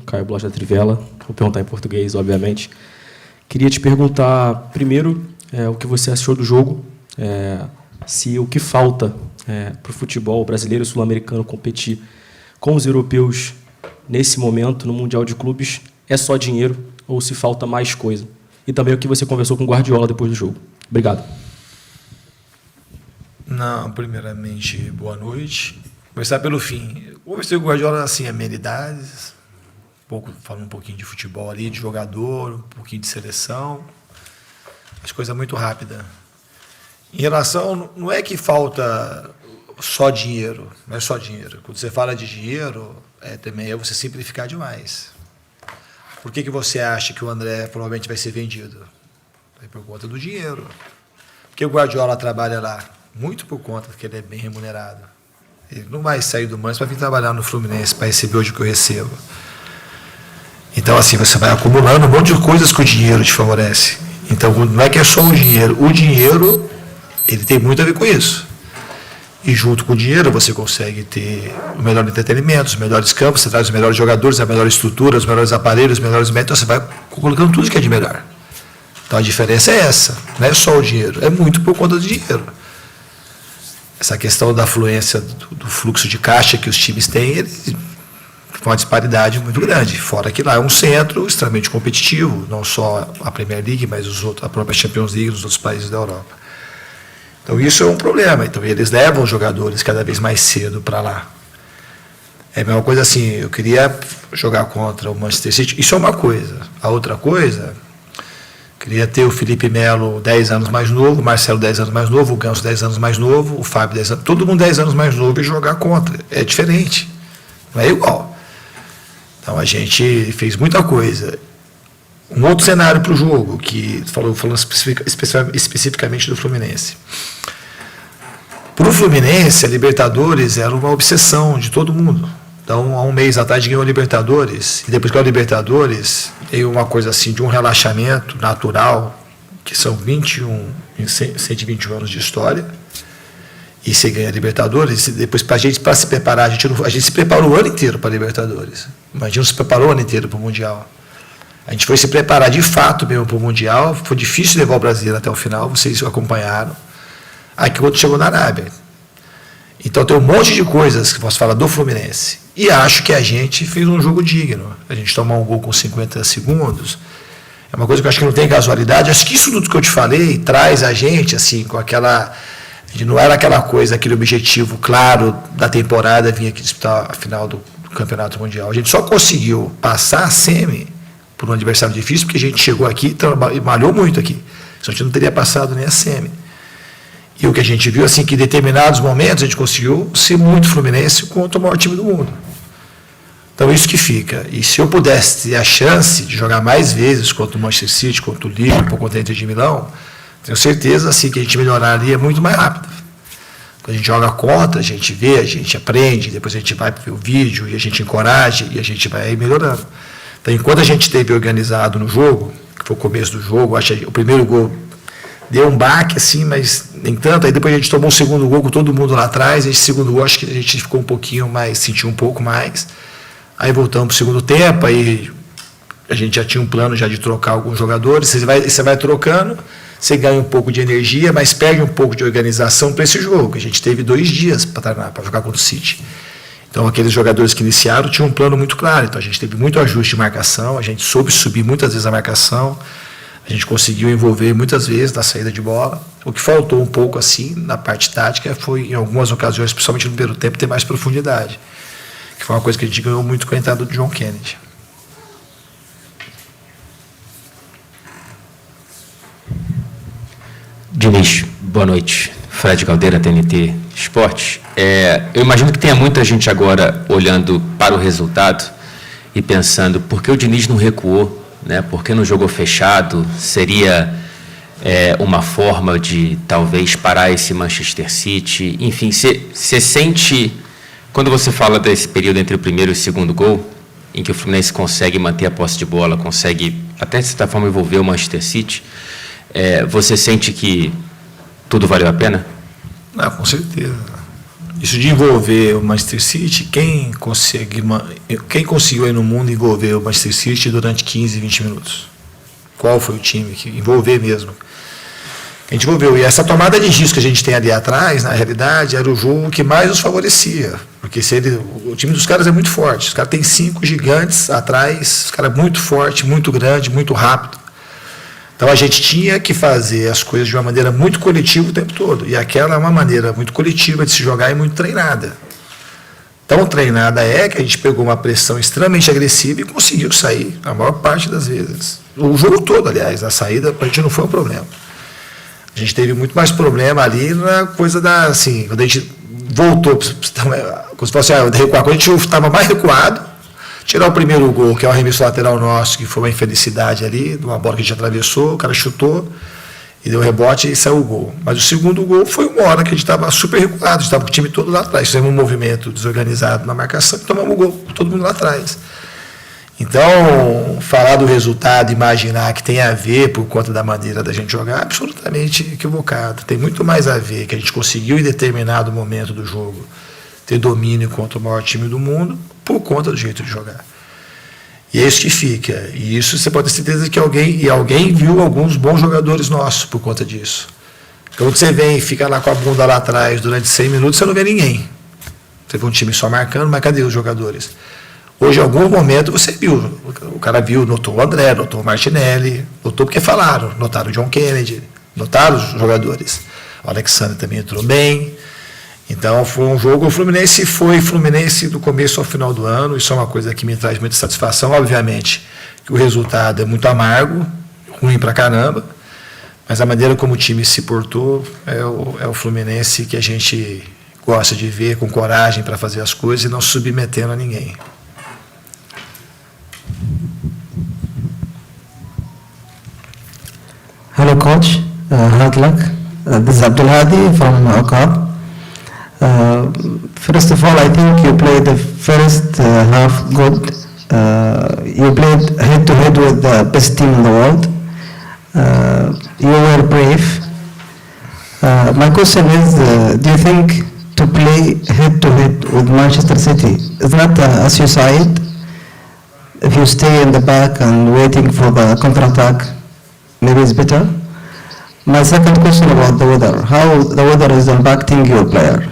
Caio Bloch da Trivela. Vou perguntar em português, obviamente. Queria te perguntar, primeiro, o que você achou do jogo, se o que falta para o futebol brasileiro e sul-americano competir com os europeus nesse momento, no Mundial de Clubes, é só dinheiro ou se falta mais coisa. E também o que você conversou com o Guardiola depois do jogo. Obrigado. Não, primeiramente, boa noite. Começar pelo fim. Conversei com o Guardiola, assim, amenidades, falando um pouquinho de futebol ali, de jogador, um pouquinho de seleção. As coisas muito rápidas. Em relação, não é que falta só dinheiro, não é só dinheiro. Quando você fala de dinheiro, também é você simplificar demais. Por que você acha que o André provavelmente vai ser vendido? É por conta do dinheiro. Porque o Guardiola trabalha lá, muito por conta que ele é bem remunerado. Ele não vai sair do Manchester para vir trabalhar no Fluminense, para receber hoje o que eu recebo. Então, assim, você vai acumulando um monte de coisas que o dinheiro te favorece. Então, não é que é só o dinheiro, ele tem muito a ver com isso. E junto com o dinheiro, você consegue ter o melhor entretenimento, os melhores campos, você traz os melhores jogadores, a melhor estrutura, os melhores aparelhos, os melhores métodos, você vai colocando tudo que é de melhor. Então, a diferença é essa, não é só o dinheiro, é muito por conta do dinheiro. Essa questão da fluência do fluxo de caixa que os times têm, eles com uma disparidade muito grande. Fora que lá é um centro extremamente competitivo, não só a Premier League, mas a própria Champions League dos outros países da Europa. Então isso é um problema. Então eles levam os jogadores cada vez mais cedo para lá. É a mesma coisa assim, eu queria jogar contra o Manchester City, isso é uma coisa. A outra coisa, queria ter o Felipe Melo 10 anos mais novo, o Marcelo 10 anos mais novo, o Ganso 10 anos mais novo, o Fábio 10 anos, todo mundo 10 anos mais novo e jogar contra. É diferente, não é igual. Então a gente fez muita coisa. Um outro cenário para o jogo, que falando especificamente do Fluminense. Para o Fluminense, a Libertadores era uma obsessão de todo mundo. Então, há um mês atrás, ganhou a Libertadores, e depois que a Libertadores, veio uma coisa assim, de um relaxamento natural, que são 121 anos de história, e você ganha a Libertadores, e depois para se preparar, a gente se preparou o ano inteiro para a Libertadores. Imagina, se preparou o ano inteiro para o Mundial. A gente foi se preparar de fato mesmo para o Mundial, foi difícil levar o Brasil até o final, vocês acompanharam. Aqui quando chegou na Arábia. Então tem um monte de coisas que posso falar do Fluminense. E acho que a gente fez um jogo digno. A gente tomar um gol com 50 segundos é uma coisa que eu acho que não tem casualidade. Acho que isso tudo que eu te falei traz a gente assim, com aquela... Não era aquela coisa, aquele objetivo claro da temporada, vir aqui disputar a final do Campeonato Mundial. A gente só conseguiu passar a semi por um adversário difícil, porque a gente chegou aqui e malhou muito aqui. Senão a gente não teria passado nem a semi. E o que a gente viu, assim, que em determinados momentos a gente conseguiu ser muito Fluminense contra o maior time do mundo. Então, isso que fica. E se eu pudesse ter a chance de jogar mais vezes contra o Manchester City, contra o Liverpool, contra a Inter de Milão, tenho certeza, assim, que a gente melhoraria muito mais rápido. Quando a gente joga contra, a gente vê, a gente aprende, depois a gente vai ver o vídeo e a gente encoraja e a gente vai melhorando. Então, enquanto a gente esteve organizado no jogo, que foi o começo do jogo, acho que o primeiro gol deu um baque, assim, mas nem tanto. Aí depois a gente tomou um segundo gol com todo mundo lá atrás. Esse segundo gol, acho que a gente ficou um pouquinho mais, sentiu um pouco mais. Aí voltamos para o segundo tempo, aí a gente já tinha um plano já de trocar alguns jogadores. Você vai trocando, você ganha um pouco de energia, mas perde um pouco de organização para esse jogo. A gente teve 2 dias para treinar, para jogar contra o City. Então, aqueles jogadores que iniciaram tinham um plano muito claro. Então, a gente teve muito ajuste de marcação, a gente soube subir muitas vezes a marcação, a gente conseguiu envolver muitas vezes na saída de bola. O que faltou um pouco, assim, na parte tática, foi, em algumas ocasiões, principalmente no primeiro tempo, ter mais profundidade. Que foi uma coisa que a gente ganhou muito com a entrada do John Kennedy. Diniz, boa noite. Fred Caldeira, TNT Esportes. Eu imagino que tenha muita gente agora olhando para o resultado e pensando por que o Diniz não recuou, né? Por que não jogou fechado? Seria uma forma de talvez parar esse Manchester City? Enfim, você sente, quando você fala desse período entre o primeiro e o segundo gol, em que o Fluminense consegue manter a posse de bola, consegue até de certa forma envolver o Manchester City, você sente que tudo valeu a pena? Não, com certeza. Isso de envolver o Manchester City, quem conseguiu aí no mundo envolver o Manchester City durante 15, 20 minutos? Qual foi o time que envolver mesmo? A gente envolveu. E essa tomada de risco que a gente tem ali atrás, na realidade, era o jogo que mais nos favorecia. Porque o time dos caras é muito forte. Os caras têm 5 gigantes atrás, os caras muito forte, muito grande, muito rápido. Então a gente tinha que fazer as coisas de uma maneira muito coletiva o tempo todo. E aquela é uma maneira muito coletiva de se jogar e muito treinada. Tão treinada é que a gente pegou uma pressão extremamente agressiva e conseguiu sair a maior parte das vezes. O jogo todo, aliás, a saída para a gente não foi um problema. A gente teve muito mais problema ali na coisa da, assim, quando a gente voltou, quando você fala assim, recuar, quando a gente estava mais recuado, tirar o primeiro gol, que é o arremesso lateral nosso, que foi uma infelicidade ali, de uma bola que a gente atravessou, o cara chutou, e deu rebote e saiu o gol. Mas o segundo gol foi uma hora que a gente estava super recuado, a gente estava com o time todo lá atrás, fizemos um movimento desorganizado na marcação e tomamos o gol, todo mundo lá atrás. Então, falar do resultado, imaginar que tem a ver por conta da maneira da gente jogar, é absolutamente equivocado. Tem muito mais a ver que a gente conseguiu em determinado momento do jogo ter domínio contra o maior time do mundo por conta do jeito de jogar. E é isso que fica. E isso você pode ter certeza que alguém viu alguns bons jogadores nossos por conta disso. Quando você vem e fica lá com a bunda lá atrás durante 100 minutos, você não vê ninguém. Você vê um time só marcando, mas cadê os jogadores? Hoje, em algum momento, você viu. O cara viu, notou o André, notou o Martinelli, notou porque falaram, notaram o John Kennedy, notaram os jogadores. O Alexandre também entrou bem. Então, foi um jogo. O Fluminense foi Fluminense do começo ao final do ano. Isso é uma coisa que me traz muita satisfação. Obviamente que o resultado é muito amargo, ruim pra caramba, mas a maneira como o time se portou é o Fluminense que a gente gosta de ver, com coragem para fazer as coisas e não submetendo a ninguém. Hello, coach. Hard luck. This is Abdul Hadi from Okab. First of all, I think you played the first half good. You played head-to-head with the best team in the world. You were brave. My question is, do you think to play head-to-head with Manchester City is not a suicide? If you stay in the back and waiting for the counter-attack, maybe it's better. My second question about the weather. How the weather is impacting your player?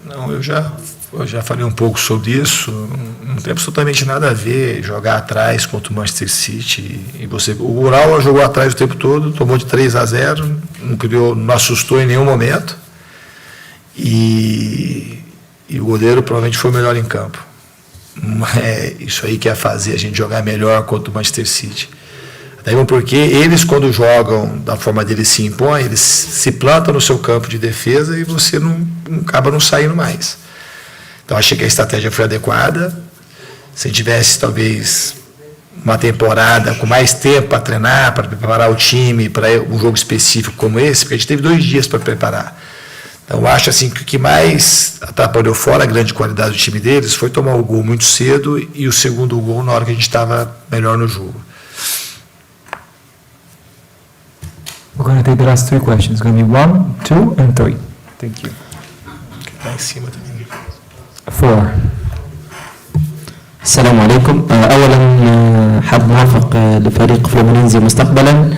Não, eu já falei um pouco sobre isso. Não tem absolutamente nada a ver jogar atrás contra o Manchester City. O Ural jogou atrás o tempo todo, tomou de 3-0, não assustou em nenhum momento. E o goleiro provavelmente foi o melhor em campo. É isso aí que é fazer a gente jogar melhor contra o Manchester City. Daí porque eles, quando jogam da forma deles se impõem, eles se plantam no seu campo de defesa e você não acaba não saindo mais. Então achei que a estratégia foi adequada. Se tivesse talvez uma temporada com mais tempo para treinar, para preparar o time para um jogo específico como esse, porque a gente teve 2 dias para preparar. Então eu acho assim que o que mais atrapalhou fora a grande qualidade do time deles foi tomar o gol muito cedo e o segundo gol na hora que a gente estava melhor no jogo. We're going to take the last 3 questions. It's going to be 1, 2, and 3. Thank you. Lá em cima também. 4. السلام عليكم. أولا حاب نوافق لفريق فلومينينزي مستقبلا.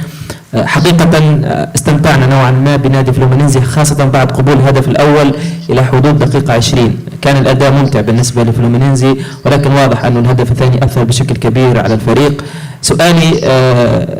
حقيقة استمتعنا نوعا ما بنادي فلومينينزي خاصة بعد قبول الهدف الأول إلى حدود دقيقة 20. كان الأداء ممتع بالنسبة لفلومينينزي ولكن واضح أن الهدف الثاني أثر بشكل كبير على الفريق. سؤالي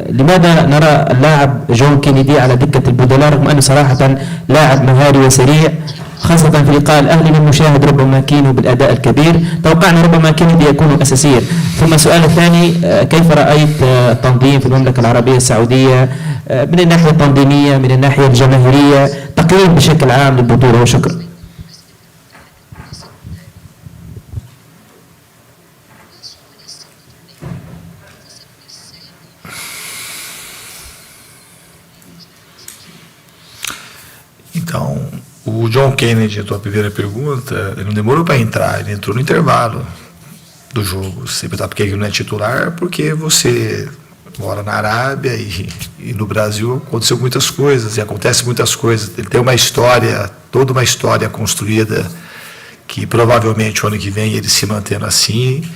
لماذا نرى اللاعب جون كينيدي على دكة البدلاء رغم أنه صراحة لاعب مهاري وسريع خاصة في لقاء الأهلي للمشاهد ربما كينو بالأداء الكبير توقعنا ربما كينيدي يكون أساسيا. ثم السؤال الثاني كيف رأيت التنظيم في المملكة العربية السعودية من الناحية التنظيمية من الناحية الجماهيرية تقييم بشكل عام للبطولة وشكرا. Então, O John Kennedy, a tua primeira pergunta, ele não demorou para entrar, ele entrou no intervalo do jogo. Você perguntar por que ele não é titular, porque você mora na Arábia e no Brasil aconteceu muitas coisas, e acontecem muitas coisas. Ele tem uma história, toda uma história construída, que provavelmente o ano que vem ele se mantendo assim,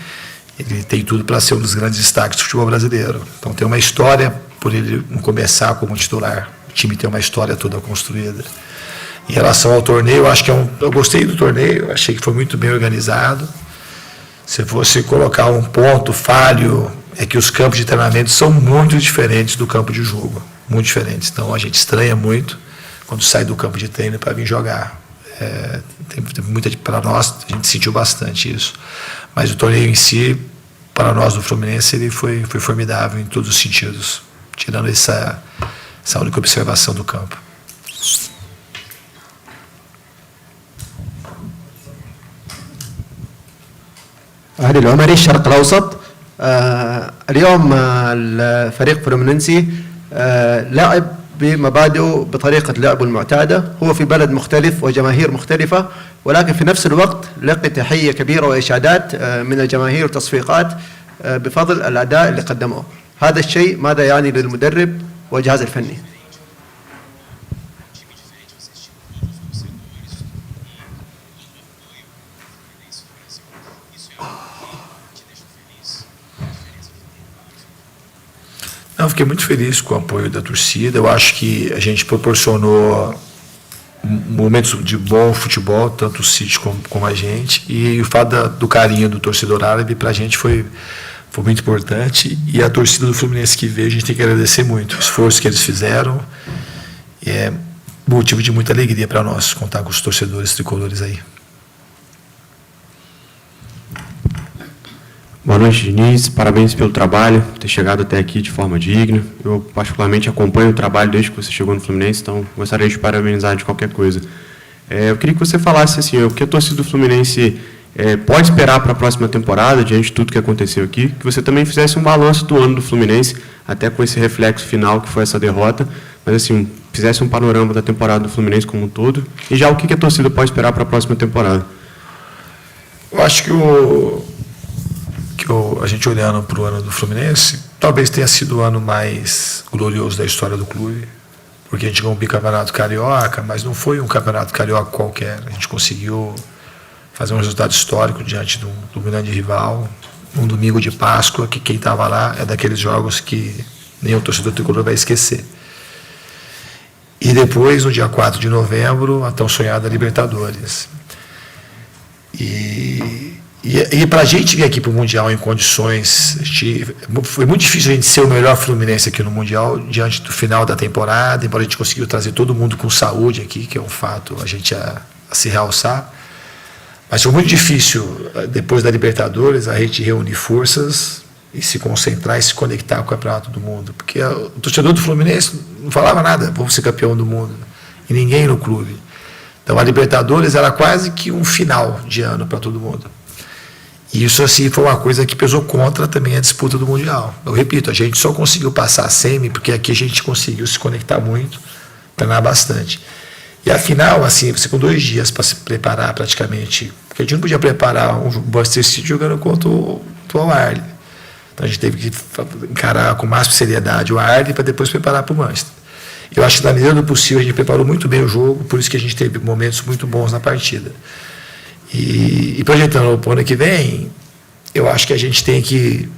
ele tem tudo para ser um dos grandes destaques do futebol brasileiro. Então tem uma história por ele não começar como titular. O time tem uma história toda construída. Em relação ao torneio, eu acho que eu gostei do torneio, achei que foi muito bem organizado. Se fosse colocar um ponto falho, é que os campos de treinamento são muito diferentes do campo de jogo, muito diferentes. Então a gente estranha muito quando sai do campo de treino para vir jogar. Tem muita para nós, a gente sentiu bastante isso. Mas o torneio em si, para nós do Fluminense, ele foi formidável em todos os sentidos, tirando essa única observação do campo. أهلي العمري الشرق الأوسط. اليوم الفريق فلومينينسي لعب بمبادئه بطريقة لعبه المعتادة. هو في بلد مختلف وجماهير مختلفة، ولكن في نفس الوقت لقي تحية كبيرة وإشادات من الجماهير وتصفيقات بفضل الأداء اللي قدموه. هذا الشيء ماذا يعني للمدرب والجهاز الفني؟ Eu fiquei muito feliz com o apoio da torcida. Eu acho que a gente proporcionou momentos de bom futebol, tanto o City como a gente, e o fato do carinho do torcedor árabe para a gente foi muito importante, e a torcida do Fluminense que veio, a gente tem que agradecer muito o esforço que eles fizeram, e é motivo de muita alegria para nós contar com os torcedores tricolores aí. Boa noite, Diniz. Parabéns pelo trabalho, ter chegado até aqui de forma digna. Eu, particularmente, acompanho o trabalho desde que você chegou no Fluminense, então gostaria de parabenizar de qualquer coisa. Eu queria que você falasse assim, o que a torcida do Fluminense pode esperar para a próxima temporada, diante de tudo que aconteceu aqui, que você também fizesse um balanço do ano do Fluminense, até com esse reflexo final que foi essa derrota, mas assim, fizesse um panorama da temporada do Fluminense como um todo, e já o que a torcida pode esperar para a próxima temporada. Eu acho que a gente olhando para o ano do Fluminense, talvez tenha sido o ano mais glorioso da história do clube, porque a gente ganhou um bicampeonato carioca, mas não foi um campeonato carioca qualquer. A gente conseguiu fazer um resultado histórico diante do grande rival, um domingo de Páscoa, que quem estava lá é daqueles jogos que nem o torcedor tricolor vai esquecer. E depois, no dia 4 de novembro, a tão sonhada Libertadores. E para a gente vir aqui para o Mundial em condições, foi muito difícil a gente ser o melhor Fluminense aqui no Mundial diante do final da temporada, embora a gente conseguiu trazer todo mundo com saúde aqui, que é um fato a gente a se realçar. Mas foi muito difícil, depois da Libertadores, a gente reunir forças e se concentrar e se conectar com o Campeonato do Mundo. Porque o torcedor do Fluminense não falava nada, vamos ser campeão do mundo. E ninguém no clube. Então a Libertadores era quase que um final de ano para todo mundo. E isso assim foi uma coisa que pesou contra também a disputa do Mundial. Eu repito, a gente só conseguiu passar a semi porque aqui a gente conseguiu se conectar muito, treinar bastante. E a final, assim, você com 2 dias para se preparar praticamente, porque a gente não podia preparar um Manchester City jogando contra o Al-Ahly. Então a gente teve que encarar com máxima seriedade o Al-Ahly para depois preparar para o Manchester. Eu acho que na medida do possível a gente preparou muito bem o jogo, por isso que a gente teve momentos muito bons na partida. E projetando para o ano que vem, eu acho que a gente tem que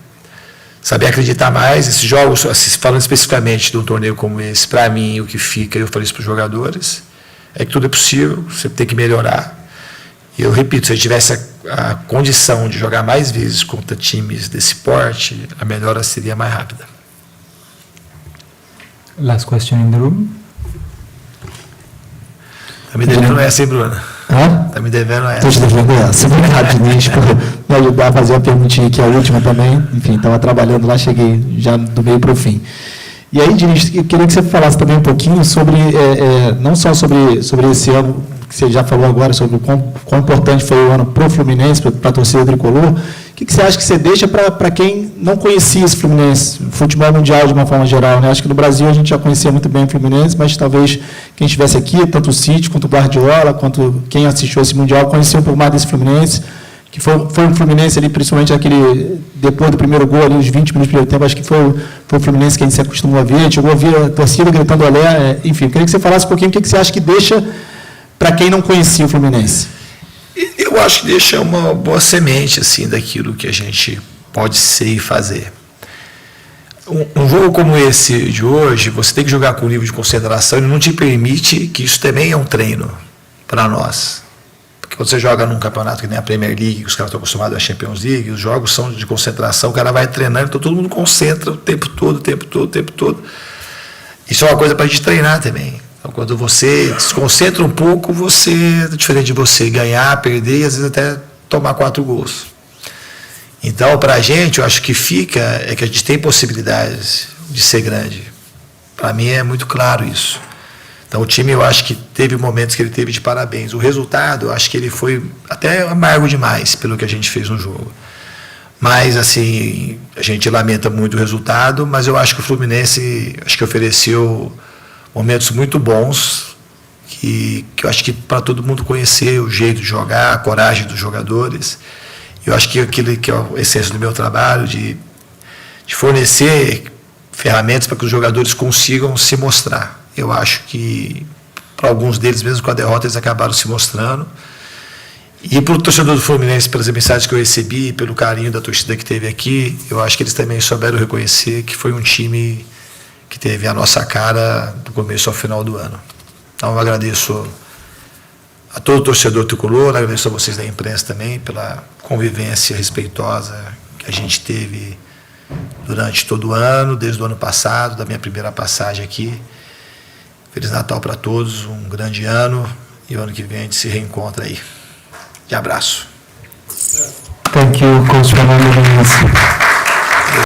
saber acreditar mais. Esses jogos, falando especificamente de um torneio como esse, para mim, o que fica, eu falei isso para os jogadores, é que tudo é possível, você tem que melhorar. E eu repito, se a gente tivesse a condição de jogar mais vezes contra times desse porte, a melhora seria mais rápida. Last question in the room. Está me devendo essa, hein, Bruna? Está me devendo essa. Estou te devendo essa. Obrigado, Diniz, por me ajudar a fazer uma perguntinha aqui, a última também. Enfim, estava trabalhando lá, cheguei já do meio para o fim. E aí, Diniz, eu queria que você falasse também um pouquinho sobre, não só sobre esse ano, que você já falou agora, sobre o quão importante foi o ano para o Fluminense, para a torcida tricolor. que você acha que você deixa para quem não conhecia esse Fluminense, futebol mundial de uma forma geral, né? Acho que no Brasil a gente já conhecia muito bem o Fluminense, mas talvez quem estivesse aqui, tanto o City quanto o Guardiola, quanto quem assistiu esse Mundial, conhecia um pouco mais desse Fluminense, que foi um Fluminense ali, principalmente depois do primeiro gol, ali, os 20 minutos do primeiro tempo, acho que foi o Fluminense que a gente se acostumou a ver, a gente chegou a ver a torcida gritando olé, enfim, eu queria que você falasse um pouquinho o que você acha que deixa para quem não conhecia o Fluminense. Eu acho que deixa uma boa semente assim daquilo que a gente pode ser e fazer. Um jogo como esse de hoje, você tem que jogar com nível de concentração e não te permite, que isso também é um treino para nós. Porque quando você joga num campeonato que nem a Premier League, que os caras estão acostumados à Champions League, os jogos são de concentração, o cara vai treinando, então todo mundo concentra o tempo todo. Isso é uma coisa para a gente treinar também. Então, quando você se concentra um pouco, é diferente de você ganhar, perder e às vezes até tomar 4 gols. Então, para a gente, eu acho que é que a gente tem possibilidades de ser grande. Para mim é muito claro isso. Então, o time, eu acho que teve momentos que ele teve de parabéns. O resultado, eu acho que ele foi até amargo demais pelo que a gente fez no jogo. Mas, assim, a gente lamenta muito o resultado, mas eu acho que o Fluminense ofereceu momentos muito bons, que eu acho que para todo mundo conhecer o jeito de jogar, a coragem dos jogadores. Eu acho que aquilo que é a essência do meu trabalho, de fornecer ferramentas para que os jogadores consigam se mostrar. Eu acho que para alguns deles, mesmo com a derrota, eles acabaram se mostrando. E para o torcedor do Fluminense, pelas mensagens que eu recebi, pelo carinho da torcida que teve aqui, eu acho que eles também souberam reconhecer que foi um time que teve a nossa cara do começo ao final do ano. Então, eu agradeço a todo o torcedor tricolor, agradeço a vocês da imprensa também pela convivência respeitosa que a gente teve durante todo o ano, desde o ano passado, da minha primeira passagem aqui. Feliz Natal para todos, um grande ano, e o ano que vem a gente se reencontra aí. E abraço. Thank you, Coach Fernando Menezes.